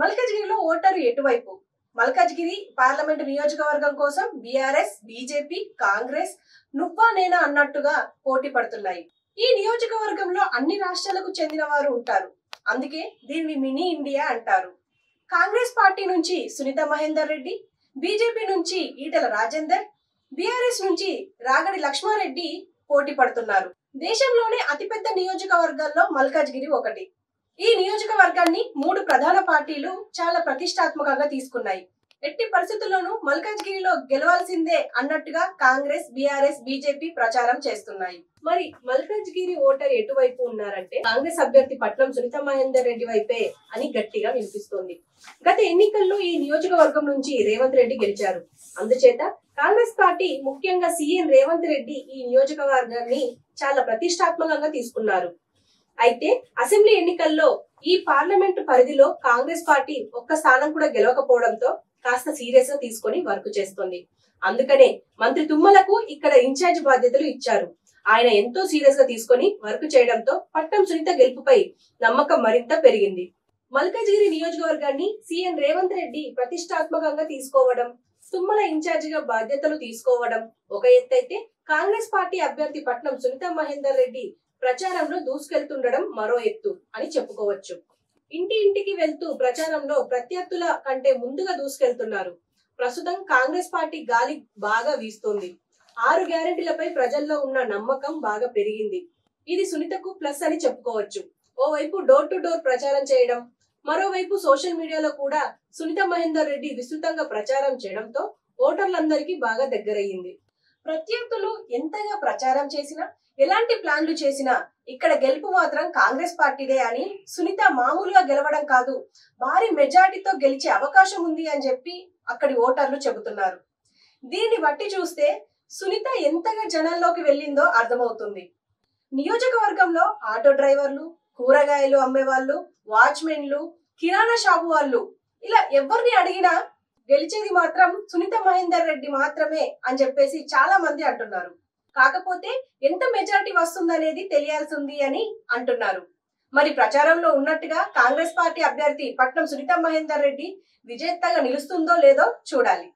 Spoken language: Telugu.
మల్కజ్గిరిలో ఓటరు ఎటువైపు? మల్కజ్గిరి పార్లమెంటు నియోజకవర్గం కోసం బీఆర్ఎస్, బీజేపీ, కాంగ్రెస్ నువ్వా నేనా అన్నట్టుగా పోటీ పడుతున్నాయి. ఈ నియోజకవర్గంలో అన్ని రాష్ట్రాలకు చెందిన వారు ఉంటారు. అందుకే దీనిని మినీ ఇండియా అంటారు. కాంగ్రెస్ పార్టీ నుంచి సునీత మహేందర్ రెడ్డి, బీజేపీ నుంచి ఈటెల రాజేందర్, బీఆర్ఎస్ నుంచి రాగడి లక్ష్మారెడ్డి పోటీ పడుతున్నారు. దేశంలోనే అతిపెద్ద నియోజకవర్గాల్లో మల్కజ్గిరి ఒకటి. ఈ నియోజకవర్గాన్ని 3 ప్రధాన పార్టీలు చాలా ప్రతిష్టాత్మకంగా తీసుకున్నాయి. ఎట్టి పరిస్థితుల్లోనూ మల్కజ్గిరిలో గెలవాల్సిందే అన్నట్టుగా కాంగ్రెస్, బీఆర్ఎస్, బీజేపీ ప్రచారం చేస్తున్నాయి. మరి మల్కజ్గిరి ఓటర్ ఎటువైపు ఉన్నారంటే కాంగ్రెస్ అభ్యర్థి పట్నం సునీత మహేందర్ రెడ్డి వైపే అని గట్టిగా వినిపిస్తోంది. గత ఎన్నికల్లో ఈ నియోజకవర్గం నుంచి రేవంత్ రెడ్డి గెలిచారు. అందుచేత కాంగ్రెస్ పార్టీ, ముఖ్యంగా సీఎం రేవంత్ రెడ్డి ఈ నియోజకవర్గాన్ని చాలా ప్రతిష్టాత్మకంగా తీసుకున్నారు. అయితే అసెంబ్లీ ఎన్నికల్లో ఈ పార్లమెంటు పరిధిలో కాంగ్రెస్ పార్టీ ఒక్క స్థానం కూడా గెలవకపోవడంతో కాస్త సీరియస్ గా తీసుకొని వర్క్ చేస్తుంది. అందుకనే మంత్రి తుమ్మలకు ఇక్కడ ఇన్ఛార్జ్ బాధ్యతలు ఇచ్చారు. ఆయన ఎంతో సీరియస్ గా తీసుకొని వర్క్ చేయడంతో పట్నం సునీత గెలుపుపై నమ్మకం మరింత పెరిగింది. మల్కజ్గిరి నియోజకవర్గాన్ని సీఎం రేవంత్ రెడ్డి ప్రతిష్టాత్మకంగా తీసుకోవడం, తుమ్మల ఇన్ఛార్జిగా బాధ్యతలు తీసుకోవడం ఒక ఎత్తైతే, కాంగ్రెస్ పార్టీ అభ్యర్థి పట్నం సునీత మహేందర్ రెడ్డి ప్రచారంలో దూసుకెళ్తుండడం మరో ఎత్తు అని చెప్పుకోవచ్చు. ఇంటి ఇంటికి వెళ్తూ ప్రచారంలో ప్రత్యర్థుల కంటే ముందుగా దూసుకెళ్తున్నారు. ప్రస్తుతం కాంగ్రెస్ పార్టీ గాలి బాగా వీస్తోంది. 6 గ్యారెంటీలపై ప్రజల్లో ఉన్న నమ్మకం బాగా పెరిగింది. ఇది సునీతకు ప్లస్ అని చెప్పుకోవచ్చు. ఓవైపు డోర్ టు డోర్ ప్రచారం చేయడం, మరోవైపు సోషల్ మీడియాలో కూడా సునీత మహేందర్ రెడ్డి విస్తృతంగా ప్రచారం చేయడంతో ఓటర్లందరికీ బాగా దగ్గరయ్యింది. ప్రత్యర్థులు ఎంతగా ప్రచారం చేసినా, ఎలాంటి ప్లాన్లు చేసినా ఇక్కడ గెలుపు మాత్రం కాంగ్రెస్ పార్టీదే అని, సునీత మామూలుగా గెలవడం కాదు, భారీ మెజార్టీతో గెలిచే అవకాశం ఉంది అని చెప్పి అక్కడి ఓటర్లు చెబుతున్నారు. దీన్ని బట్టి చూస్తే సునీత ఎంతగా జనాల్లోకి వెళ్ళిందో అర్థమవుతుంది. నియోజకవర్గంలో ఆటో డ్రైవర్లు, కూరగాయలు అమ్మేవాళ్ళు, వాచ్మెన్లు, కిరాణా షాపు వాళ్ళు, ఇలా ఎవరిని అడిగినా గెలిచేది మాత్రం సునీత మహేందర్ రెడ్డి మాత్రమే అని చెప్పేసి చాలా మంది అంటున్నారు. కాకపోతే ఎంత మెజారిటీ వస్తుందనేది తెలియాల్సింది అని అంటున్నారు. మరి ప్రచారంలో ఉన్నట్టుగా కాంగ్రెస్ పార్టీ అభ్యర్థి పట్నం సునీత మహేందర్ రెడ్డి విజేతగా నిలుస్తుందో లేదో చూడాలి.